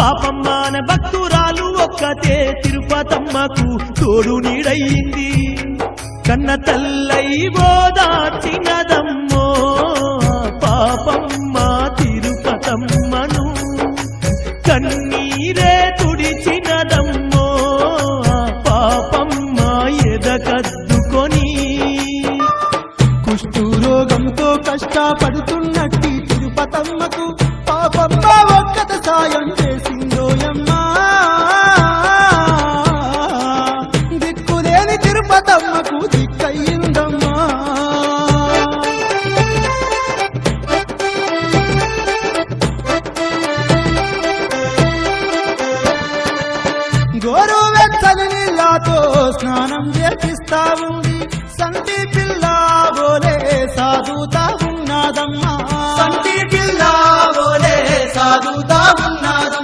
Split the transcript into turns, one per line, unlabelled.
పాపమ్మాన భక్తురాలు ఒక్కతే తిరుపతమ్మకు తోడు నీడయింది కన్న తల్లై ఓదార్చినదమ్మో పాపమ్మ తిరుపతమ్మను కన్నీరే తుడిచినదమ్మో పాపమ్మ ఎదకద్దుకొని
కుష్ఠరోగంతో కష్టపడుతున్నట్టి తిరుపతమ్మకు పాపమ్మ ఒక్కత సాయం చేసిందోయమ్మా దిక్కులేని తిరుపతమ్మకు దిక్కయ్యిందమ్మా గోరువెచ్చని నీళ్ళతో స్నానం చేపిస్తా ఉంది సంటి పిల్ల బోలే సాధుతా ఉన్నదమ్మా సంటి పిల్ల బోలే సాధుతా ఉన్నదమ్మా